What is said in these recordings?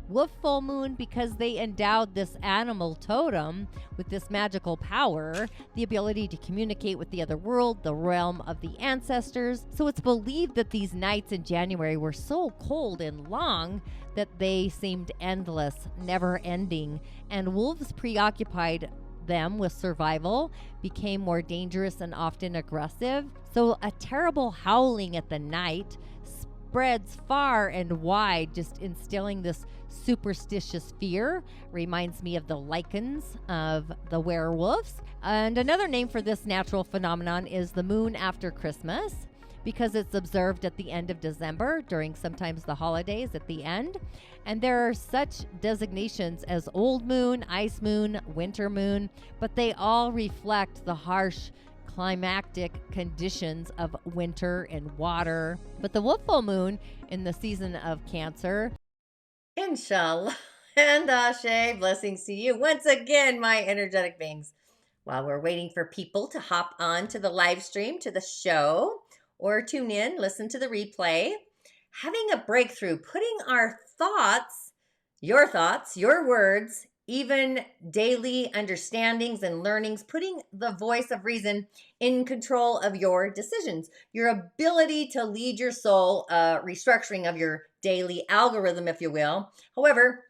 Wolf full moon because they endowed this animal totem with this magical power, the ability to communicate with the other world, the realm of the ancestors. So it's believed that these nights in January were so cold and long that they seemed endless, never ending, and wolves preoccupied them with survival became more dangerous and often aggressive. So a terrible howling at the night spreads far and wide, just instilling this superstitious fear. Reminds me of the lichens of the werewolves. And another name for this natural phenomenon is the moon after Christmas, because it's observed at the end of December during sometimes the holidays at the end. And there are such designations as old moon, ice moon, winter moon, but they all reflect the harsh climactic conditions of winter and water. But the wolf full moon in the season of Cancer. Inshallah and Ashe, blessings to you once again, my energetic beings. While we're waiting for people to hop on to the live stream, to the show, or tune in, listen to the replay, having a breakthrough, putting our thoughts, your words, even daily understandings and learnings, putting the voice of reason in control of your decisions, your ability to lead your soul, restructuring of your daily algorithm, if you will. However,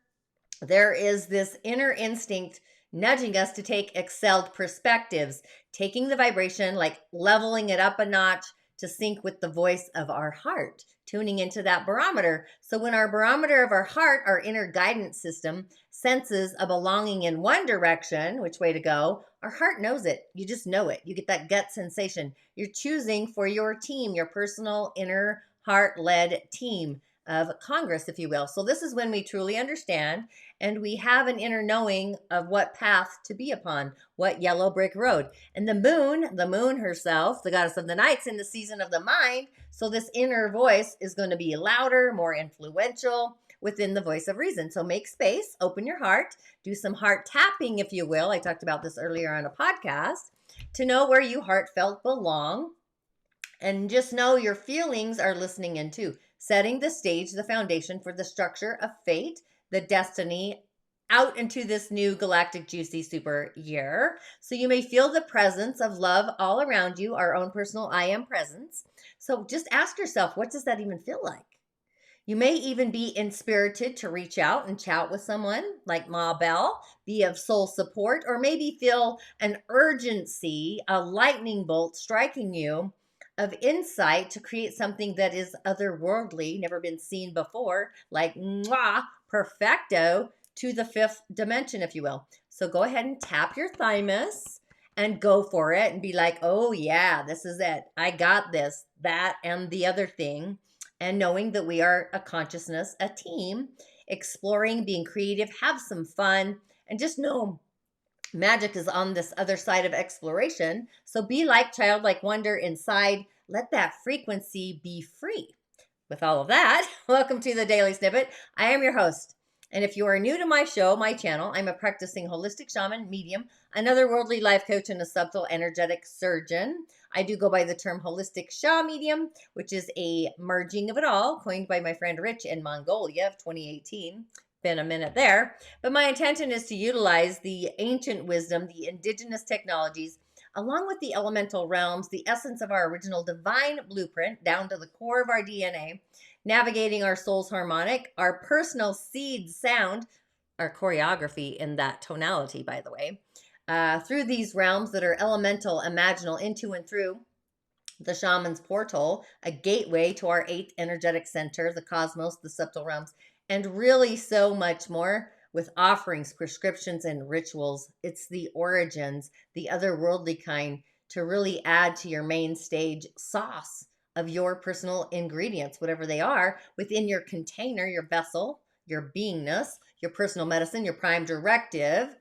there is this inner instinct nudging us to take excelled perspectives, taking the vibration, like leveling it up a notch to sync with the voice of our heart, tuning into that barometer. So when our barometer of our heart, our inner guidance system, senses a belonging in one direction, which way to go, our heart knows it. You just know it. You get that gut sensation. You're choosing for your team, your personal inner heart-led team of Congress, if you will. So this is when we truly understand and we have an inner knowing of what path to be upon, what yellow brick road. And the moon herself, the goddess of the nights, in the season of the mind. So this inner voice is going to be louder, more influential within the voice of reason. So make space, open your heart, do some heart tapping, if you will. I talked about this earlier on a podcast, to know where you heartfelt belong. And just know your feelings are listening in too, setting the stage, the foundation for the structure of fate, the destiny out into this new galactic juicy super year. So you may feel the presence of love all around you, our own personal I am presence. So just ask yourself, what does that even feel like? You may even be inspirited to reach out and chat with someone like Ma Bell, be of soul support, or maybe feel an urgency, a lightning bolt striking you of insight to create something that is otherworldly, never been seen before, like mwah, perfecto to the fifth dimension, if you will. So go ahead and tap your thymus and go for it and be like, oh yeah, this is it. I got this, that, and the other thing. And knowing that we are a consciousness, a team, exploring, being creative, have some fun, and just know magic is on this other side of exploration. So be like childlike wonder inside. Let that frequency be free. With all of that, welcome to the Daily Snippet. I am your host. And if you are new to my show, my channel, I'm a practicing holistic shaman, medium, an otherworldly life coach, and a subtle energetic surgeon. I do go by the term holistic Sha medium, which is a merging of it all, coined by my friend Rich in Mongolia of 2018. Been a minute there. But my intention is to utilize the ancient wisdom, the indigenous technologies, along with the elemental realms, the essence of our original divine blueprint, down to the core of our DNA, navigating our soul's harmonic, our personal seed sound, our choreography in that tonality, by the way, through these realms that are elemental, imaginal, into and through the shaman's portal, a gateway to our eighth energetic center, the cosmos, the subtle realms, and really so much more with offerings, prescriptions, and rituals. It's the origins, the otherworldly kind, to really add to your main stage sauce of your personal ingredients, whatever they are, within your container, your vessel, your beingness, your personal medicine, your prime directive.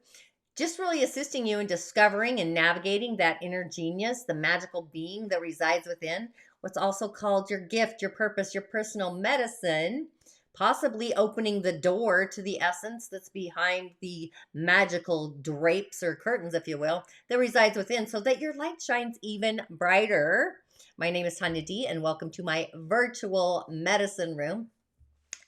Just really assisting you in discovering and navigating that inner genius, the magical being that resides within, what's also called your gift, your purpose, your personal medicine, possibly opening the door to the essence that's behind the magical drapes or curtains, if you will, that resides within, so that your light shines even brighter. My name is Tonya D, and welcome to my virtual medicine room.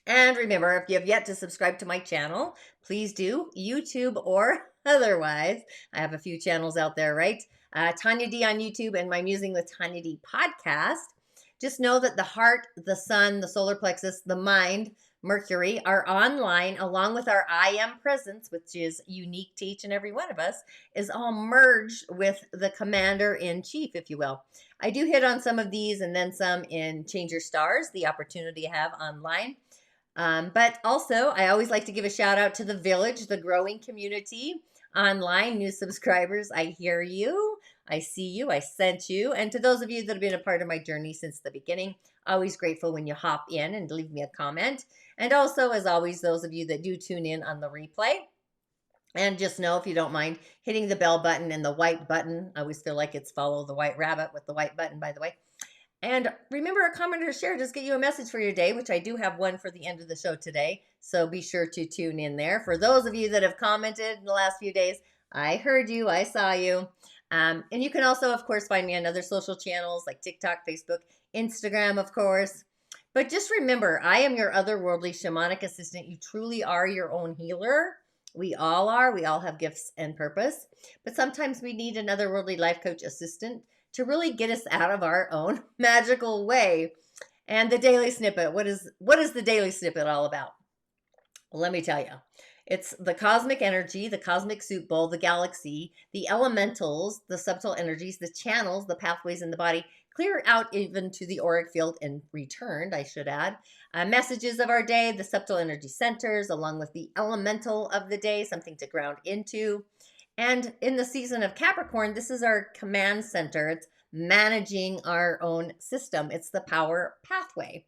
And remember, if you have yet to subscribe to my channel, please do, YouTube or otherwise. I have a few channels out there, right? Tonya D on YouTube and my Musing with Tonya D podcast. Just know that the heart, the sun, the solar plexus, the mind, Mercury are online, along with our I am presence, which is unique to each and every one of us, is all merged with the commander in chief, if you will. I do hit on some of these and then some in Change Your Stars, the opportunity I have online. But also, I always like to give a shout out to the village, the growing community online, new subscribers. I hear you. I see you. I sent you. And to those of you that have been a part of my journey since the beginning, always grateful when you hop in and leave me a comment. And also, as always, those of you that do tune in on the replay. And just know, if you don't mind, hitting the bell button and the white button. I always feel like it's follow the white rabbit with the white button, by the way. And remember, a comment or share just get you a message for your day, which I do have one for the end of the show today. So be sure to tune in there. For those of you that have commented in the last few days, I heard you, I saw you. And you can also, of course, find me on other social channels like TikTok, Facebook, Instagram, of course. But just remember, I am your otherworldly shamanic assistant. You truly are your own healer. We all are. We all have gifts and purpose. But sometimes we need an otherworldly life coach assistant to really get us out of our own magical way. And the daily snippet, what is the daily snippet all about? Well, let me tell you. It's the cosmic energy, the cosmic soup bowl, the galaxy, the elementals, the subtle energies, the channels, the pathways in the body, clear out even to the auric field and returned, I should add. Messages of our day, the subtle energy centers, along with the elemental of the day, something to ground into. And in the season of Capricorn, this is our command center. It's managing our own system. It's the power pathway.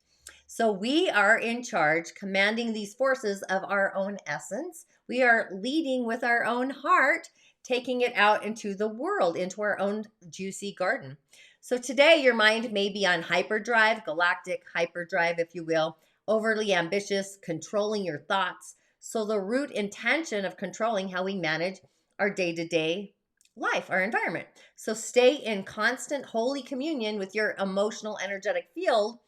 So we are in charge, commanding these forces of our own essence. We are leading with our own heart, taking it out into the world, into our own juicy garden. So today your mind may be on hyperdrive, galactic hyperdrive, if you will, overly ambitious, controlling your thoughts. So the root intention of controlling how we manage our day-to-day life, our environment. So stay in constant holy communion with your emotional, energetic field.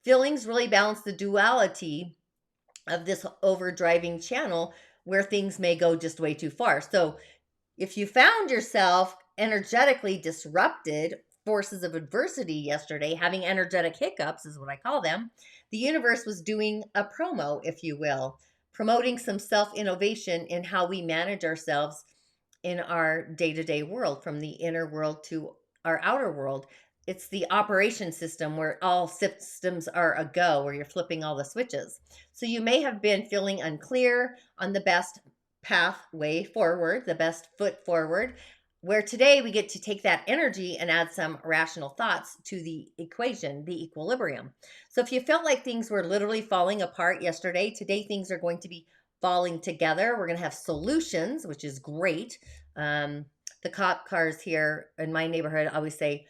Feelings really balance the duality of this overdriving channel where things may go just way too far. So if you found yourself energetically disrupted, forces of adversity yesterday, having energetic hiccups is what I call them, the universe was doing a promo, if you will, promoting some self-innovation in how we manage ourselves in our day-to-day world, from the inner world to our outer world. It's the operation system where all systems are a go, where you're flipping all the switches. So you may have been feeling unclear on the best pathway forward, the best foot forward, where today we get to take that energy and add some rational thoughts to the equation, the equilibrium. So if you felt like things were literally falling apart yesterday, today things are going to be falling together. We're going to have solutions, which is great. The cop cars here in my neighborhood always say,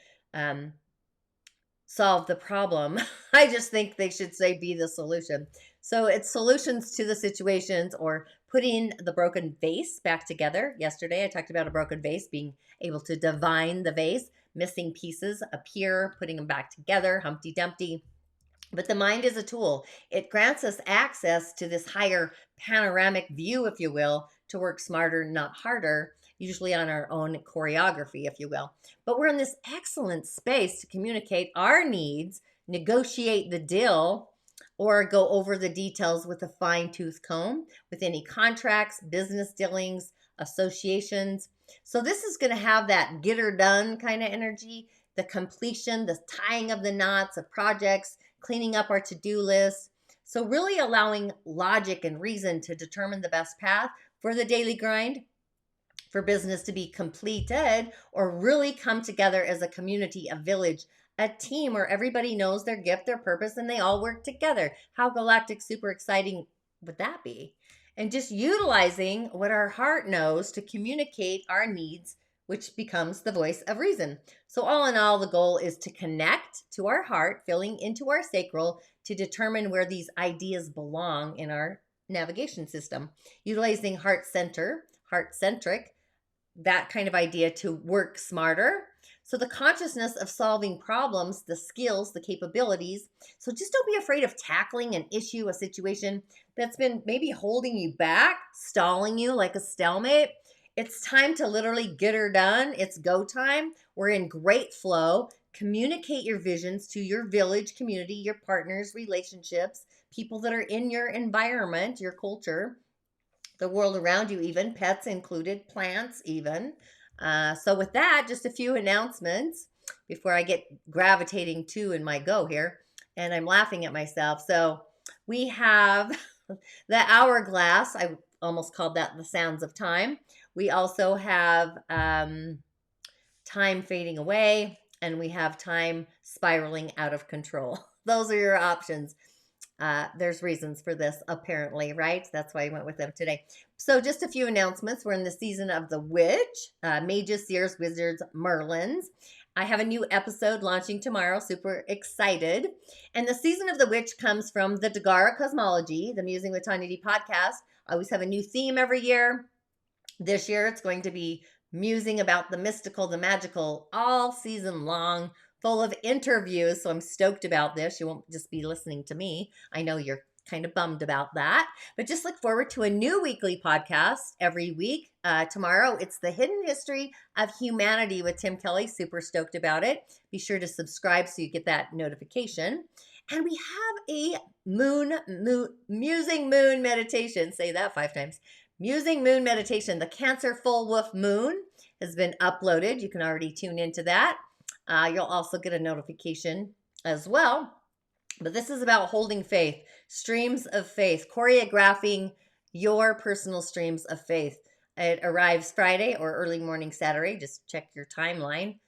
solve the problem. I just think they should say be the solution. So it's solutions to the situations, or putting the broken vase back together. Yesterday I talked about a broken vase, being able to divine the vase, missing pieces appear, putting them back together, Humpty Dumpty. But the mind is a tool. It grants us access to this higher panoramic view, if you will, to work smarter, not harder, usually on our own choreography, if you will. But we're in this excellent space to communicate our needs, negotiate the deal, or go over the details with a fine-tooth comb with any contracts, business dealings, associations. So this is going to have that get her done kind of energy, the completion, the tying of the knots of projects, cleaning up our to-do list. So really allowing logic and reason to determine the best path for the daily grind, for business to be completed, or really come together as a community, a village, a team where everybody knows their gift, their purpose, and they all work together. How galactic, super exciting would that be? And just utilizing what our heart knows to communicate our needs, which becomes the voice of reason. So all in all, the goal is to connect to our heart, filling into our sacral to determine where these ideas belong in our navigation system, utilizing heart-centric, that kind of idea to work smarter. So the consciousness of solving problems, the skills, the capabilities. So just don't be afraid of tackling an issue, a situation that's been maybe holding you back, stalling you like a stalemate. It's time to literally get her done. It's go time. We're in great flow. Communicate your visions to your village, community, your partners, relationships, people that are in your environment, your culture, the world around you, even pets included, plants, even. So, with that, just a few announcements before I get gravitating to in my go here. And I'm laughing at myself. So, we have the hourglass. I almost called that the sounds of time. We also have time fading away, and we have time spiraling out of control. Those are your options. There's reasons for this, apparently, right? That's why I went with them today. So, just a few announcements. We're in the season of the witch, mages, seers, wizards, merlins. I have a new episode launching tomorrow. Super excited. And the season of the witch comes from the Dagara Cosmology, the Musing with Tonya D podcast. I always have a new theme every year. This year, it's going to be musing about the mystical, the magical, all season long, full of interviews. So I'm stoked about this. You won't just be listening to me. I know you're kind of bummed about that, but just look forward to a new weekly podcast every week. Tomorrow, it's the Hidden History of Humanity with Tim Kelly. Super stoked about it. Be sure to subscribe so you get that notification. And we have a musing moon meditation. Say that 5 times. Musing moon meditation. The Cancer full wolf moon has been uploaded. You can already tune into that. You'll also get a notification as well. But this is about holding faith, streams of faith, choreographing your personal streams of faith. It arrives Friday or early morning Saturday. Just check your timeline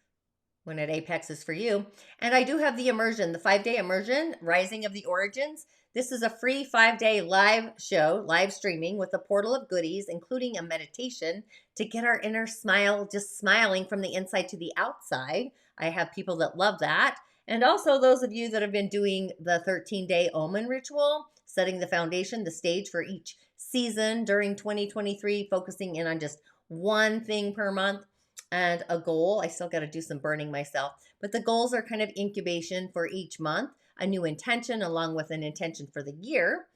when it apexes for you. And I do have the immersion, the 5-day immersion, Rising of the Origins. This is a free 5-day live show, live streaming with a portal of goodies, including a meditation to get our inner smile, just smiling from the inside to the outside. I have people that love that. And also those of you that have been doing the 13-day Omen ritual, setting the foundation, the stage for each season during 2023, focusing in on just one thing per month and a goal. I still got to do some burning myself, but the goals are kind of incubation for each month, a new intention along with an intention for the year.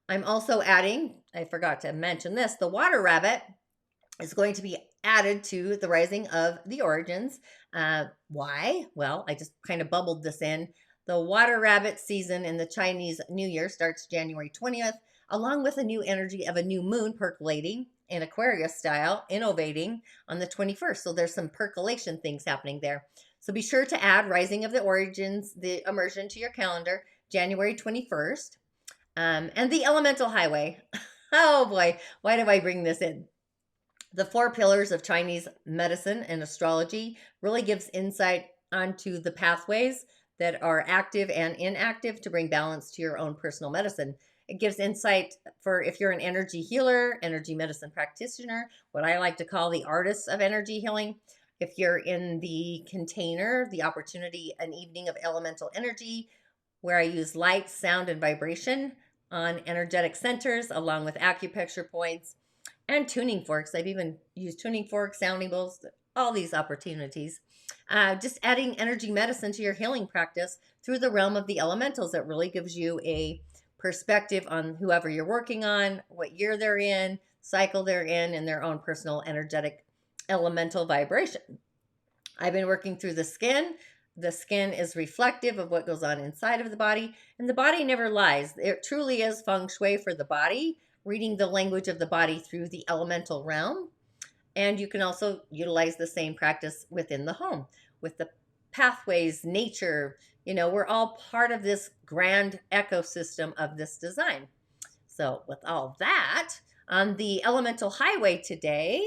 I'm also adding, I forgot to mention this, the water rabbit is going to be added to the Rising of the Origins. Why? Well, I just kind of bubbled this in. The water rabbit season in the Chinese New Year starts January 20th, along with a new energy of a new moon percolating in Aquarius style, innovating on the 21st. So there's some percolation things happening there. So be sure to add Rising of the Origins, the immersion to your calendar, January 21st. And the elemental highway. Oh boy, why do I bring this in? The 4 pillars of Chinese medicine and astrology really gives insight onto the pathways that are active and inactive to bring balance to your own personal medicine. It gives insight for if you're an energy healer, energy medicine practitioner, what I like to call the artists of energy healing. If you're in the container, the opportunity, an evening of elemental energy, where I use light, sound, and vibration on energetic centers, along with acupuncture points and tuning forks. I've even used tuning forks, sounding bowls, all these opportunities. Just adding energy medicine to your healing practice through the realm of the elementals. That really gives you a perspective on whoever you're working on, what year they're in, cycle they're in, and their own personal energetic elemental vibration. I've been working through the skin. The skin is reflective of what goes on inside of the body, and the body never lies. It truly is feng shui for the body, reading the language of the body through the elemental realm. And you can also utilize the same practice within the home with the pathways, nature. We're all part of this grand ecosystem of this design. So with all that, on the elemental highway today,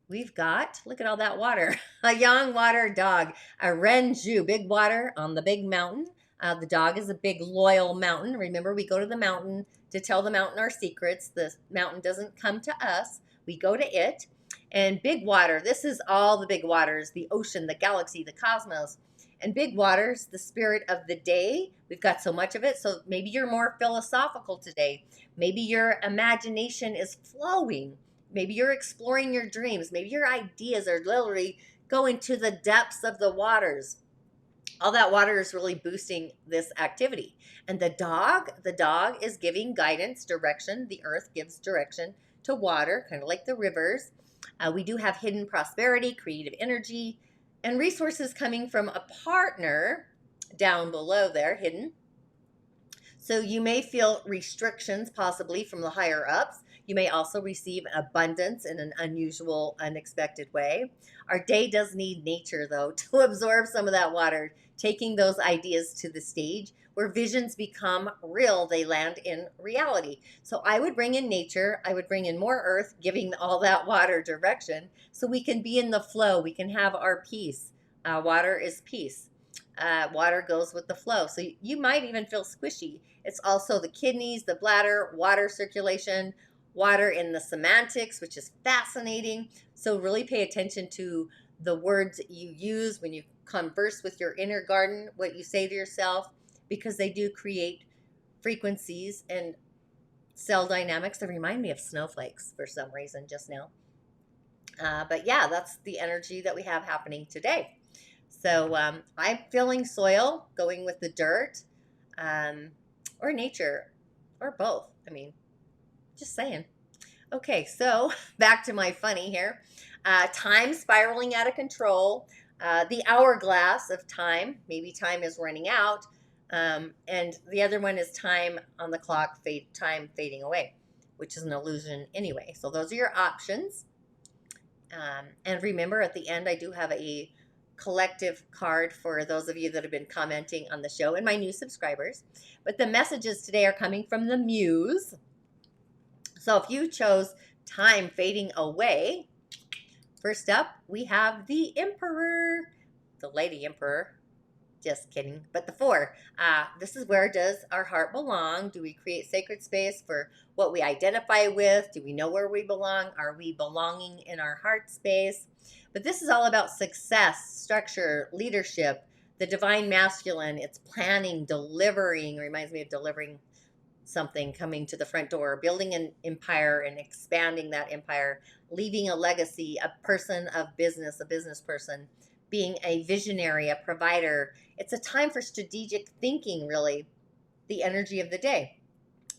we've got, look at all that water, a young water dog, a Ren Xu, big water on the big mountain. The dog is a big loyal mountain. Remember, we go to the mountain to tell the mountain our secrets. The mountain doesn't come to us. We go to it. And big water, this is all the big waters, the ocean, the galaxy, the cosmos. And big waters, the spirit of the day. We've got so much of it. So maybe you're more philosophical today. Maybe your imagination is flowing. Maybe you're exploring your dreams. Maybe your ideas are literally go into the depths of the waters. All that water is really boosting this activity. And the dog is giving guidance, direction. The earth gives direction to water, kind of like the rivers. We do have hidden prosperity, creative energy, and resources coming from a partner down below there, hidden. So you may feel restrictions possibly from the higher ups. You may also receive abundance in an unusual, unexpected way. Our day does need nature, though, to absorb some of that water, taking those ideas to the stage where visions become real. They land in reality. So I would bring in nature. I would bring in more earth, giving all that water direction so we can be in the flow. We can have our peace. Water is peace. Water goes with the flow. So you might even feel squishy. It's also the kidneys, the bladder, water circulation, water in the semantics, which is fascinating. So really pay attention to the words you use when you converse with your inner garden, what you say to yourself, because they do create frequencies and cell dynamics that remind me of snowflakes for some reason just now. But yeah, that's the energy that we have happening today. So I'm feeling soil, going with the dirt, or nature, or both. I mean, just saying. Okay, so back to my funny here. Time spiraling out of control. The hourglass of time. Maybe time is running out. And the other one is time on the clock, time fading away, which is an illusion anyway. So those are your options. And remember, at the end, I do have a collective card for those of you that have been commenting on the show and my new subscribers. But the messages today are coming from the Muse. So if you chose time fading away, first up, we have the Emperor, the Lady Emperor. Just kidding. But the 4, this is where does our heart belong? Do we create sacred space for what we identify with? Do we know where we belong? Are we belonging in our heart space? But this is all about success, structure, leadership, the divine masculine. It's planning, delivering. Reminds me of delivering something, coming to the front door, building an empire and expanding that empire, leaving a legacy, a person of business, a business person, being a visionary, a provider. It's a time for strategic thinking, really, the energy of the day.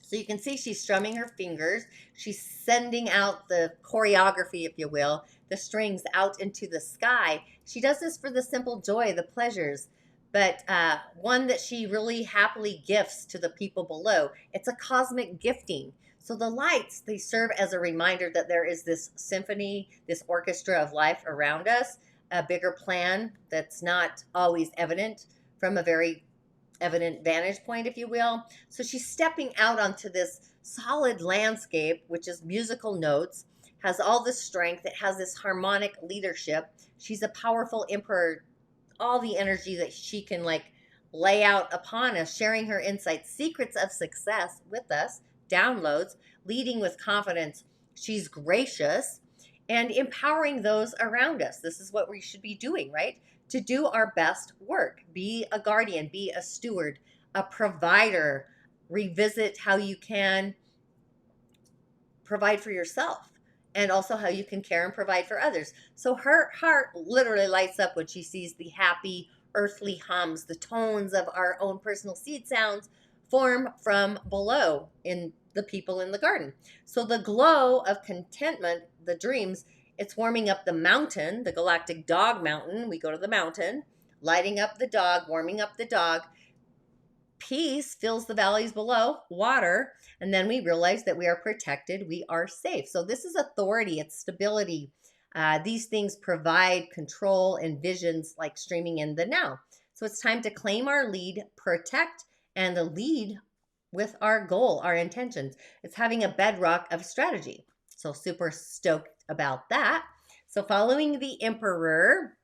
So you can see she's strumming her fingers. She's sending out the choreography, if you will, the strings out into the sky. She does this for the simple joy, the pleasures, but one that she really happily gifts to the people below. It's a cosmic gifting. So the lights, they serve as a reminder that there is this symphony, this orchestra of life around us, a bigger plan that's not always evident from a very evident vantage point, if you will. So she's stepping out onto this solid landscape, which is musical notes, has all this strength. It has this harmonic leadership. She's a powerful emperor, all the energy that she can lay out upon us, sharing her insights, secrets of success with us, downloads, leading with confidence. She's gracious and empowering those around us. This is what we should be doing, right? To do our best work. Be a guardian, be a steward, a provider. Revisit how you can provide for yourself and also how you can care and provide for others. So her heart literally lights up when she sees the happy earthly hums, the tones of our own personal seed sounds form from below in the people in the garden. So the glow of contentment, the dreams, it's warming up the mountain, the galactic dog mountain. We go to the mountain, lighting up the dog, warming up the dog. Peace fills the valleys below, water, and then we realize that we are protected, we are safe. So this is authority, it's stability. These things provide control and visions like streaming in the now. So it's time to claim our lead, protect, and lead with our goal, our intentions. It's having a bedrock of strategy. So super stoked about that. So following the Emperor,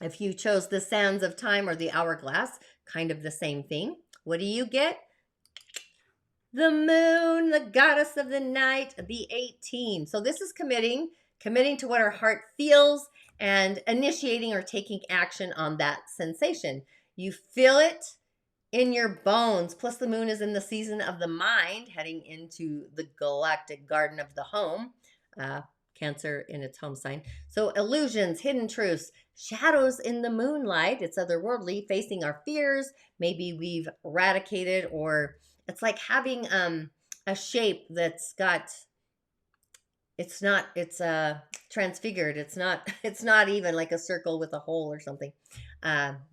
if you chose the sands of time or the hourglass, kind of the same thing. What do you get? The moon, the goddess of the night, the 18. So this is committing to what our heart feels and initiating or taking action on that sensation. You feel it in your bones. Plus the moon is in the season of the mind, heading into the galactic garden of the home. Cancer in its home sign. So illusions, hidden truths, shadows in the moonlight. It's otherworldly, facing our fears. Maybe we've eradicated, or it's like having a shape that's got, it's transfigured. It's not even like a circle with a hole or something.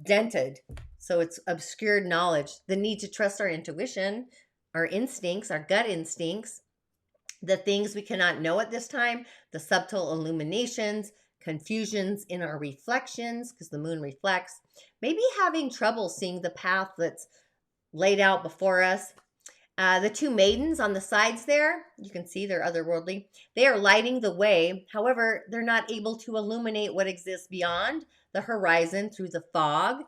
Dented. So it's obscured knowledge. The need to trust our intuition, our instincts, our gut instincts, the things we cannot know at this time, the subtle illuminations, confusions in our reflections, because the moon reflects, maybe having trouble seeing the path that's laid out before us. The two maidens on the sides there, you can see they're otherworldly. They are lighting the way. However, they're not able to illuminate what exists beyond the horizon through the fog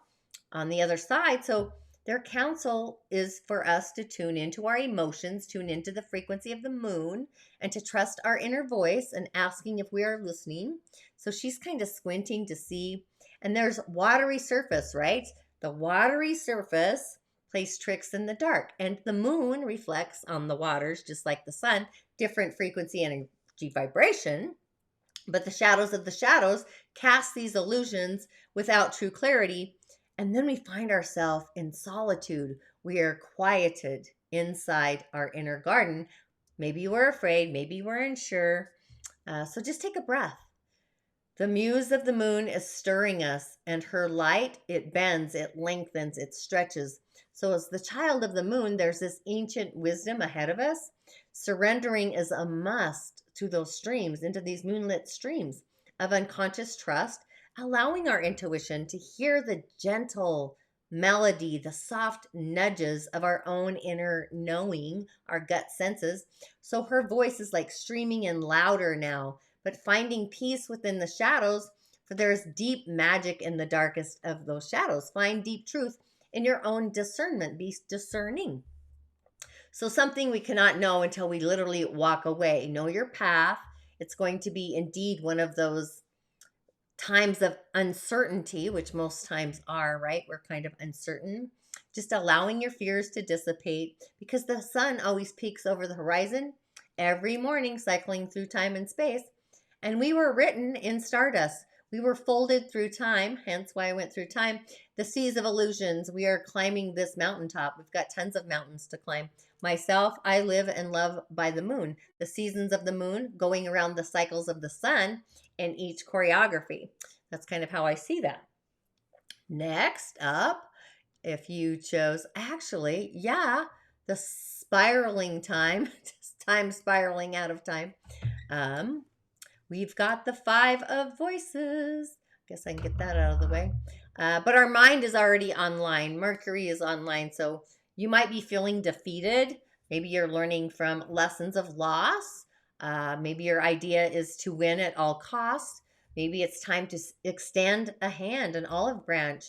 on the other side. So their counsel is for us to tune into our emotions, tune into the frequency of the moon, and to trust our inner voice and asking if we are listening. So she's kind of squinting to see. And there's watery surface, right? The watery surface plays tricks in the dark, and the moon reflects on the waters just like the sun, different frequency, energy, vibration. But the shadows of the shadows cast these illusions without true clarity. And then we find ourselves in solitude. We are quieted inside our inner garden. Maybe we're afraid, maybe we're unsure. So just take a breath. The muse of the moon is stirring us, and her light, it bends, it lengthens, it stretches. So as the child of the moon, there's this ancient wisdom ahead of us. Surrendering is a must to those streams, into these moonlit streams of unconscious trust, allowing our intuition to hear the gentle melody, the soft nudges of our own inner knowing, our gut senses. So her voice is like streaming in louder now, but finding peace within the shadows, for there is deep magic in the darkest of those shadows. Find deep truth in your own discernment. Be discerning. So something we cannot know until we literally walk away. Know your path. It's going to be indeed one of those times of uncertainty, which most times are, right? We're kind of uncertain. Just allowing your fears to dissipate, because the sun always peaks over the horizon every morning, cycling through time and space. And we were written in stardust. We were folded through time, hence why I went through time. The seas of illusions. We are climbing this mountaintop. We've got tons of mountains to climb. Myself, I live and love by the moon. The seasons of the moon, going around the cycles of the sun, and each choreography. That's kind of how I see that. Next up, if you chose, actually, yeah, the spiraling time, time spiraling out of time. We've got the 5 of voices. Guess I can get that out of the way. But our mind is already online. Mercury is online. So you might be feeling defeated. Maybe you're learning from lessons of loss. Maybe your idea is to win at all costs. Maybe it's time to extend a hand, an olive branch,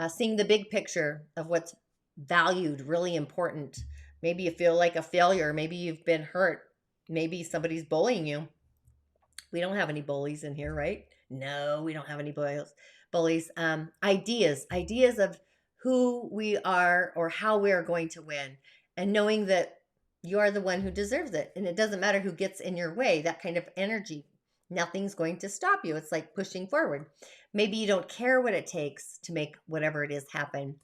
seeing the big picture of what's valued, really important. Maybe you feel like a failure. Maybe you've been hurt. Maybe somebody's bullying you. We don't have any bullies in here, right? No, we don't have any bullies. Ideas of who we are or how we are going to win, and knowing that you are the one who deserves it. And it doesn't matter who gets in your way, that kind of energy. Nothing's going to stop you. It's like pushing forward. Maybe you don't care what it takes to make whatever it is happen,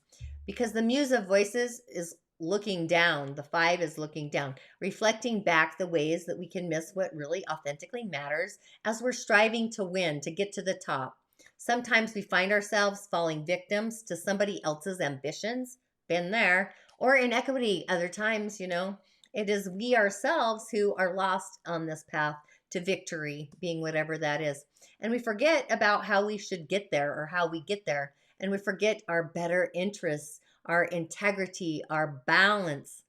because the muse of voices is looking down. The 5 is looking down, reflecting back the ways that we can miss what really authentically matters as we're striving to win, to get to the top. Sometimes we find ourselves falling victims to somebody else's ambitions. Been there. Or inequity. Other times, it is we ourselves who are lost on this path to victory, being whatever that is. And we forget about how we should get there, or how we get there. And we forget our better interests, our integrity, our balance,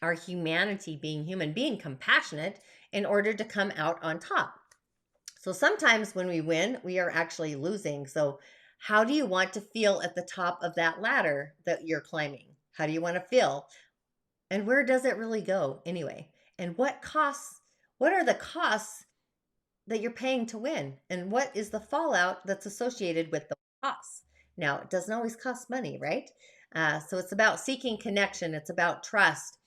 our humanity, being human, being compassionate in order to come out on top. So sometimes when we win, we are actually losing. So how do you want to feel at the top of that ladder that you're climbing? How do you want to feel? And where does it really go anyway? And what are the costs that you're paying to win? And what is the fallout that's associated with the costs? Now, it doesn't always cost money, right? So it's about seeking connection. It's about trust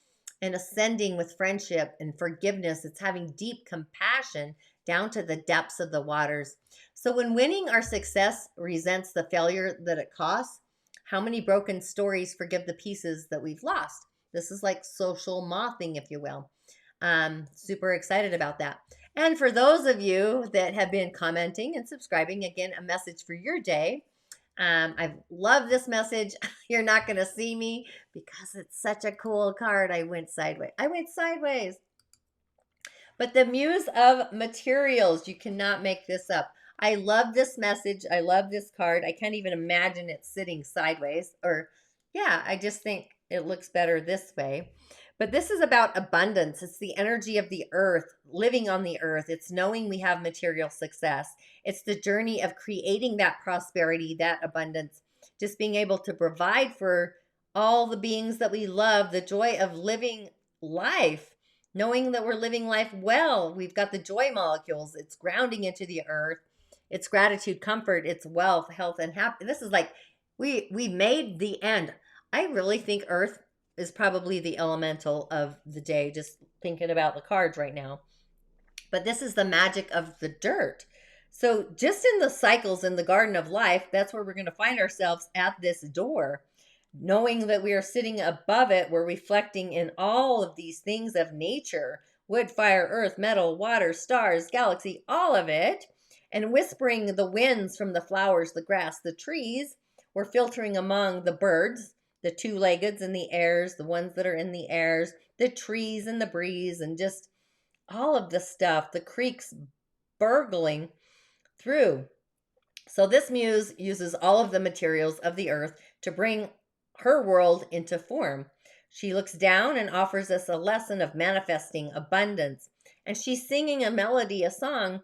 and ascending with friendship and forgiveness. It's having deep compassion, down to the depths of the waters. So when winning our success resents the failure that it costs, how many broken stories forgive the pieces that we've lost? This is like social mothing, if you will. Super excited about that. And for those of you that have been commenting and subscribing, again, a message for your day. I love this message. You're not going to see me because it's such a cool card. I went sideways. But the muse of materials, you cannot make this up. I love this message. I love this card. I can't even imagine it sitting sideways. Or, yeah, I just think it looks better this way. But this is about abundance. It's the energy of the earth, living on the earth. It's knowing we have material success. It's the journey of creating that prosperity, that abundance, just being able to provide for all the beings that we love, the joy of living life, knowing that we're living life well. We've got the joy molecules. It's grounding into the earth. It's gratitude, comfort, it's wealth, health, and happiness. This is like we made the end. I really think earth is probably the elemental of the day, just thinking about the cards right now. But this is the magic of the dirt. So just in the cycles in the garden of life, that's where we're going to find ourselves at this door. Knowing that we are sitting above it, we're reflecting in all of these things of nature, wood, fire, earth, metal, water, stars, galaxy, all of it, and whispering the winds from the flowers, the grass, the trees. We're filtering among the birds, the two-leggeds in the airs, the ones that are in the airs, the trees and the breeze, and just all of the stuff, the creeks burgling through. So this muse uses all of the materials of the earth to bring her world into form. She looks down and offers us a lesson of manifesting abundance. And she's singing a melody, a song,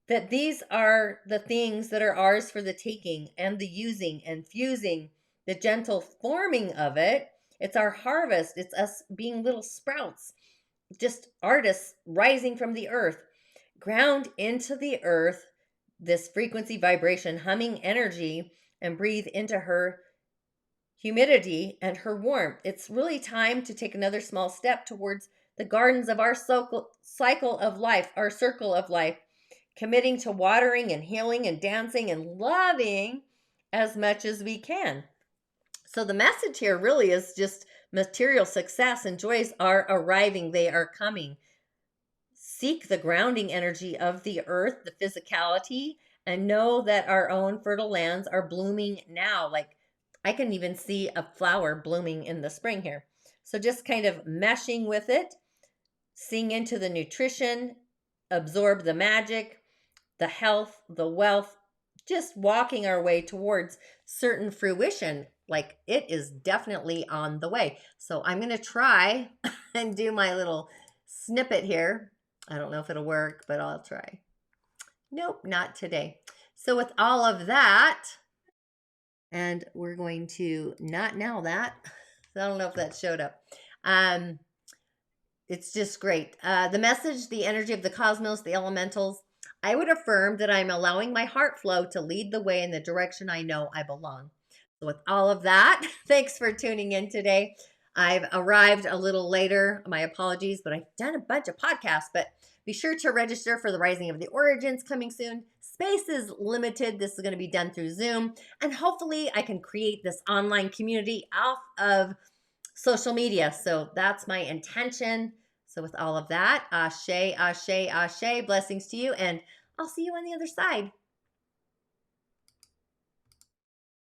that these are the things that are ours for the taking and the using and fusing, the gentle forming of it. It's our harvest. It's us being little sprouts, just artists rising from the earth, ground into the earth, this frequency, vibration, humming energy, and breathe into her humidity and her warmth. It's really time to take another small step towards the gardens of our cycle of life, our circle of life, committing to watering and healing and dancing and loving as much as we can. So the message here really is just material success and joys are arriving. They are coming. Seek the grounding energy of the earth, the physicality, and know that our own fertile lands are blooming now. Like I can even see a flower blooming in the spring here. So just kind of meshing with it, seeing into the nutrition, absorb the magic, the health, the wealth, just walking our way towards certain fruition. Like it is definitely on the way. So I'm going to try and do my little snippet here. I don't know if it'll work, but I'll try. Nope, not today. So with all of that, and we're going to not now that. I don't know if that showed up. It's just great. The message, the energy of the cosmos, the elementals. I would affirm that I'm allowing my heart flow to lead the way in the direction I know I belong. So with all of that, thanks for tuning in today. I've arrived a little later. My apologies, but I've done a bunch of podcasts. But be sure to register for the Rising of the Origins coming soon. Space is limited. This is going to be done through Zoom. And hopefully I can create this online community off of social media. So that's my intention. So with all of that, ashe, ashe, ashe, blessings to you. And I'll see you on the other side.